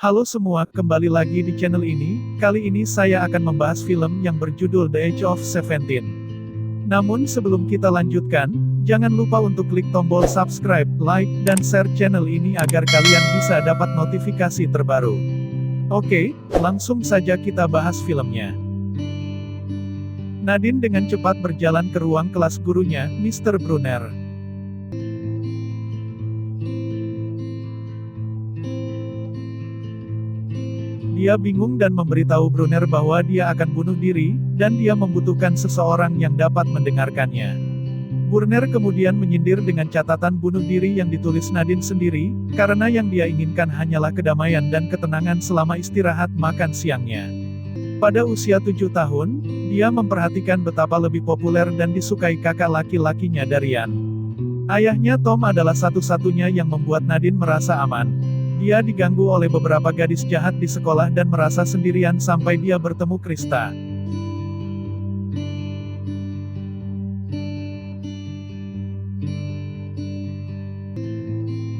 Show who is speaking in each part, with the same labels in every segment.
Speaker 1: Halo semua, kembali lagi di channel ini. Kali ini saya akan membahas film yang berjudul The Age of 17. Namun sebelum kita lanjutkan, jangan lupa untuk klik tombol subscribe, like, dan share channel ini agar kalian bisa dapat notifikasi terbaru. Oke, langsung saja kita bahas filmnya. Nadine dengan cepat berjalan ke ruang kelas gurunya, Mr. Brunner. Dia bingung dan memberitahu Brunner bahwa dia akan bunuh diri, dan dia membutuhkan seseorang yang dapat mendengarkannya. Brunner kemudian menyindir dengan catatan bunuh diri yang ditulis Nadine sendiri, karena yang dia inginkan hanyalah kedamaian dan ketenangan selama istirahat makan siangnya. Pada usia 7 tahun, dia memperhatikan betapa lebih populer dan disukai kakak laki-lakinya Darian. Ayahnya Tom adalah satu-satunya yang membuat Nadine merasa aman. Dia diganggu oleh beberapa gadis jahat di sekolah dan merasa sendirian sampai dia bertemu Krista.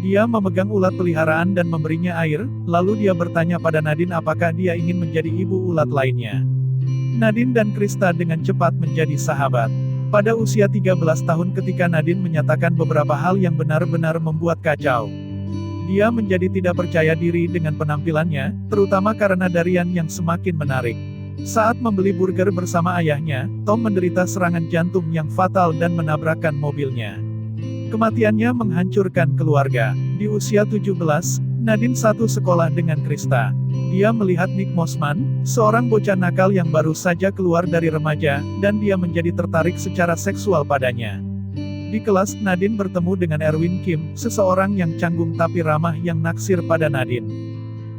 Speaker 1: Dia memegang ulat peliharaan dan memberinya air, lalu dia bertanya pada Nadine apakah dia ingin menjadi ibu ulat lainnya. Nadine dan Krista dengan cepat menjadi sahabat. Pada usia 13 tahun ketika Nadine menyatakan beberapa hal yang benar-benar membuat kacau. Dia menjadi tidak percaya diri dengan penampilannya, terutama karena Darian yang semakin menarik. Saat membeli burger bersama ayahnya, Tom menderita serangan jantung yang fatal dan menabrakkan mobilnya. Kematiannya menghancurkan keluarga. Di usia 17, Nadine satu sekolah dengan Krista. Dia melihat Nick Mossman, seorang bocah nakal yang baru saja keluar dari remaja, dan dia menjadi tertarik secara seksual padanya. Di kelas, Nadine bertemu dengan Erwin Kim, seseorang yang canggung tapi ramah yang naksir pada Nadine.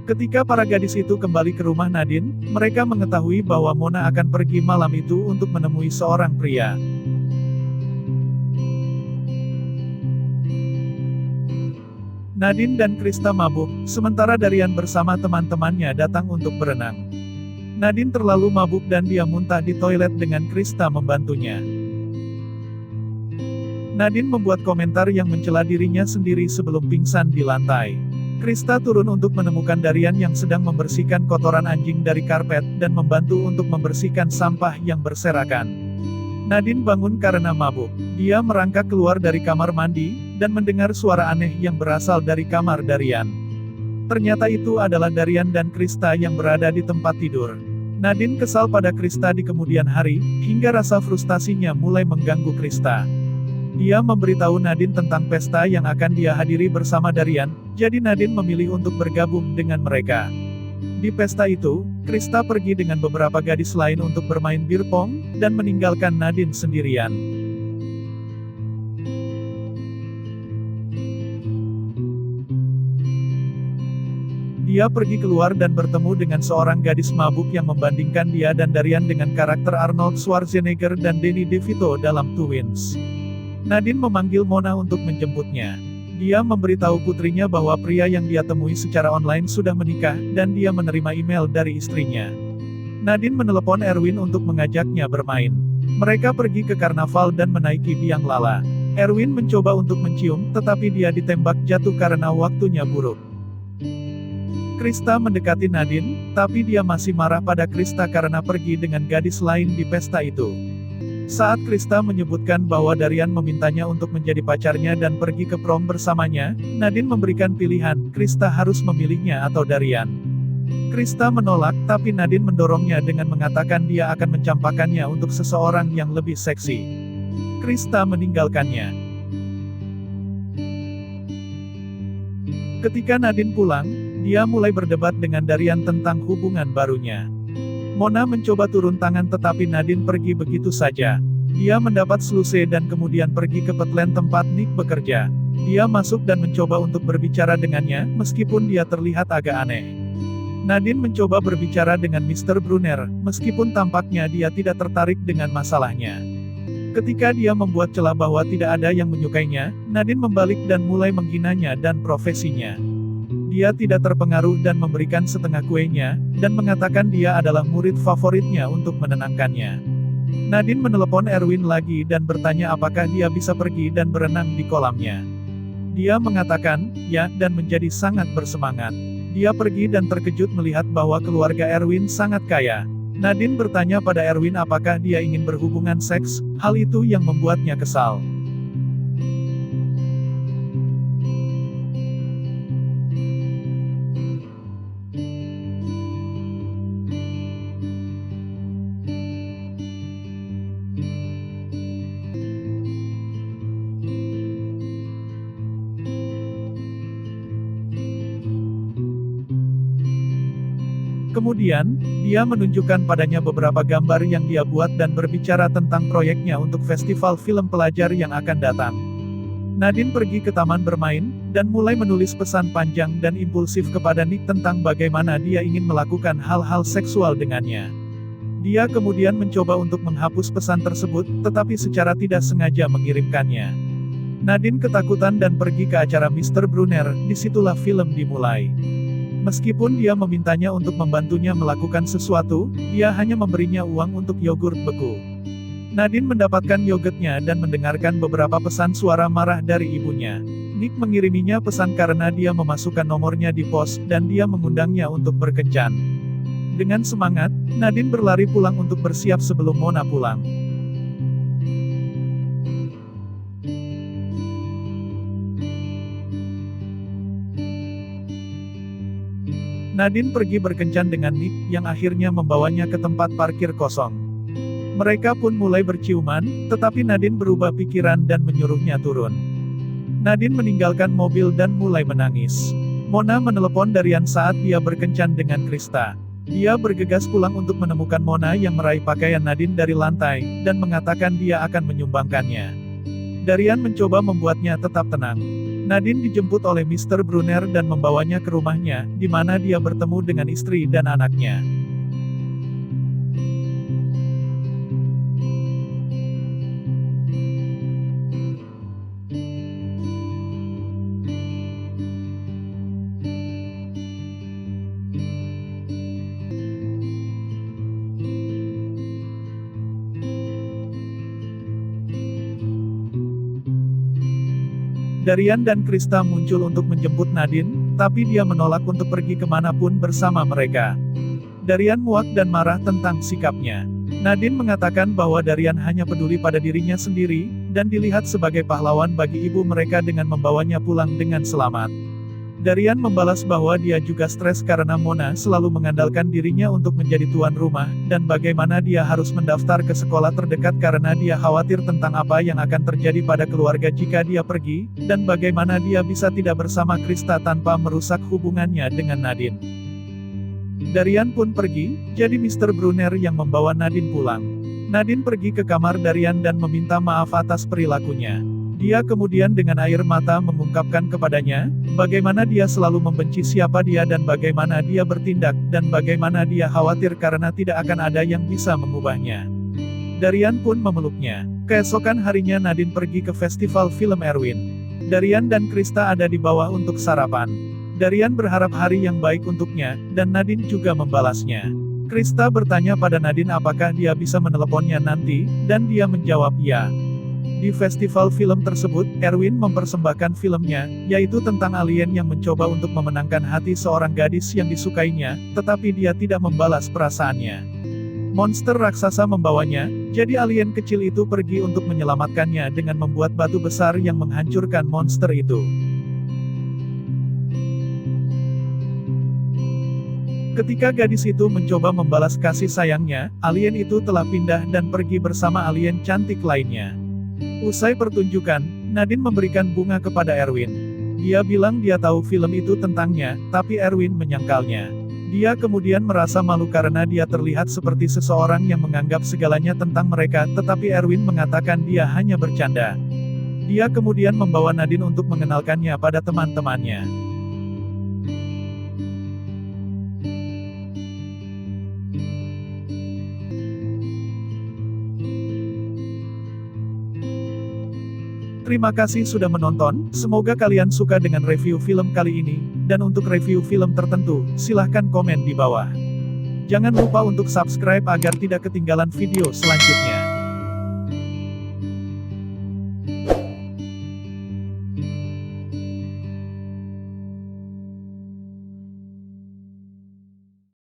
Speaker 1: Ketika para gadis itu kembali ke rumah Nadine, mereka mengetahui bahwa Mona akan pergi malam itu untuk menemui seorang pria. Nadine dan Krista mabuk, sementara Darian bersama teman-temannya datang untuk berenang. Nadine terlalu mabuk dan dia muntah di toilet dengan Krista membantunya. Nadine membuat komentar yang mencela dirinya sendiri sebelum pingsan di lantai. Krista turun untuk menemukan Darian yang sedang membersihkan kotoran anjing dari karpet, dan membantu untuk membersihkan sampah yang berserakan. Nadine bangun karena mabuk. Dia merangkak keluar dari kamar mandi, dan mendengar suara aneh yang berasal dari kamar Darian. Ternyata itu adalah Darian dan Krista yang berada di tempat tidur. Nadine kesal pada Krista di kemudian hari, hingga rasa frustasinya mulai mengganggu Krista. Dia memberitahu Nadine tentang pesta yang akan dia hadiri bersama Darian, jadi Nadine memilih untuk bergabung dengan mereka. Di pesta itu, Krista pergi dengan beberapa gadis lain untuk bermain bir pong, dan meninggalkan Nadine sendirian. Dia pergi keluar dan bertemu dengan seorang gadis mabuk yang membandingkan dia dan Darian dengan karakter Arnold Schwarzenegger dan Danny DeVito dalam Twins. Nadine memanggil Mona untuk menjemputnya. Dia memberitahu putrinya bahwa pria yang dia temui secara online sudah menikah, dan dia menerima email dari istrinya. Nadine menelepon Erwin untuk mengajaknya bermain. Mereka pergi ke karnaval dan menaiki biang lala. Erwin mencoba untuk mencium, tetapi dia ditembak jatuh karena waktunya buruk. Krista mendekati Nadine, tapi dia masih marah pada Krista karena pergi dengan gadis lain di pesta itu. Saat Krista menyebutkan bahwa Darian memintanya untuk menjadi pacarnya dan pergi ke prom bersamanya, Nadine memberikan pilihan, Krista harus memilihnya atau Darian. Krista menolak, tapi Nadine mendorongnya dengan mengatakan dia akan mencampakkannya untuk seseorang yang lebih seksi. Krista meninggalkannya. Ketika Nadine pulang, dia mulai berdebat dengan Darian tentang hubungan barunya. Mona mencoba turun tangan tetapi Nadine pergi begitu saja. Dia mendapat seluse dan kemudian pergi ke Petland tempat Nick bekerja. Dia masuk dan mencoba untuk berbicara dengannya, meskipun dia terlihat agak aneh. Nadine mencoba berbicara dengan Mr. Brunner, meskipun tampaknya dia tidak tertarik dengan masalahnya. Ketika dia membuat celah bahwa tidak ada yang menyukainya, Nadine membalik dan mulai menghinanya dan profesinya. Dia tidak terpengaruh dan memberikan setengah kuenya, dan mengatakan dia adalah murid favoritnya untuk menenangkannya. Nadine menelepon Erwin lagi dan bertanya apakah dia bisa pergi dan berenang di kolamnya. Dia mengatakan, ya, dan menjadi sangat bersemangat. Dia pergi dan terkejut melihat bahwa keluarga Erwin sangat kaya. Nadine bertanya pada Erwin apakah dia ingin berhubungan seks, hal itu yang membuatnya kesal. Kemudian, dia menunjukkan padanya beberapa gambar yang dia buat dan berbicara tentang proyeknya untuk festival film pelajar yang akan datang. Nadine pergi ke taman bermain, dan mulai menulis pesan panjang dan impulsif kepada Nick tentang bagaimana dia ingin melakukan hal-hal seksual dengannya. Dia kemudian mencoba untuk menghapus pesan tersebut, tetapi secara tidak sengaja mengirimkannya. Nadine ketakutan dan pergi ke acara Mr. Brunner, disitulah film dimulai. Meskipun dia memintanya untuk membantunya melakukan sesuatu, dia hanya memberinya uang untuk yogurt beku. Nadine mendapatkan yogurtnya dan mendengarkan beberapa pesan suara marah dari ibunya. Nick mengiriminya pesan karena dia memasukkan nomornya di pos, dan dia mengundangnya untuk berkencan. Dengan semangat, Nadine berlari pulang untuk bersiap sebelum Mona pulang. Nadine pergi berkencan dengan Nick, yang akhirnya membawanya ke tempat parkir kosong. Mereka pun mulai berciuman, tetapi Nadine berubah pikiran dan menyuruhnya turun. Nadine meninggalkan mobil dan mulai menangis. Mona menelepon Darian saat dia berkencan dengan Krista. Dia bergegas pulang untuk menemukan Mona yang meraih pakaian Nadine dari lantai, dan mengatakan dia akan menyumbangkannya. Darian mencoba membuatnya tetap tenang. Nadine dijemput oleh Mr. Brunner dan membawanya ke rumahnya, di mana dia bertemu dengan istri dan anaknya. Darian dan Krista muncul untuk menjemput Nadine, tapi dia menolak untuk pergi kemanapun bersama mereka. Darian muak dan marah tentang sikapnya. Nadine mengatakan bahwa Darian hanya peduli pada dirinya sendiri, dan dilihat sebagai pahlawan bagi ibu mereka dengan membawanya pulang dengan selamat. Darian membalas bahwa dia juga stres karena Mona selalu mengandalkan dirinya untuk menjadi tuan rumah, dan bagaimana dia harus mendaftar ke sekolah terdekat karena dia khawatir tentang apa yang akan terjadi pada keluarga jika dia pergi, dan bagaimana dia bisa tidak bersama Krista tanpa merusak hubungannya dengan Nadine. Darian pun pergi, jadi Mr. Brunner yang membawa Nadine pulang. Nadine pergi ke kamar Darian dan meminta maaf atas perilakunya. Dia kemudian dengan air mata mengungkapkan kepadanya, bagaimana dia selalu membenci siapa dia dan bagaimana dia bertindak, dan bagaimana dia khawatir karena tidak akan ada yang bisa mengubahnya. Darian pun memeluknya. Keesokan harinya Nadine pergi ke festival film Erwin. Darian dan Krista ada di bawah untuk sarapan. Darian berharap hari yang baik untuknya, dan Nadine juga membalasnya. Krista bertanya pada Nadine apakah dia bisa meneleponnya nanti, dan dia menjawab ya. Di festival film tersebut, Erwin mempersembahkan filmnya, yaitu tentang alien yang mencoba untuk memenangkan hati seorang gadis yang disukainya, tetapi dia tidak membalas perasaannya. Monster raksasa membawanya, jadi alien kecil itu pergi untuk menyelamatkannya dengan membuat batu besar yang menghancurkan monster itu. Ketika gadis itu mencoba membalas kasih sayangnya, alien itu telah pindah dan pergi bersama alien cantik lainnya. Usai pertunjukan, Nadine memberikan bunga kepada Erwin. Dia bilang dia tahu film itu tentangnya, tapi Erwin menyangkalnya. Dia kemudian merasa malu karena dia terlihat seperti seseorang yang menganggap segalanya tentang mereka, tetapi Erwin mengatakan dia hanya bercanda. Dia kemudian membawa Nadine untuk mengenalkannya pada teman-temannya. Terima kasih sudah menonton, semoga kalian suka dengan review film kali ini, dan untuk review film tertentu, silahkan komen di bawah. Jangan lupa untuk subscribe agar tidak ketinggalan video selanjutnya.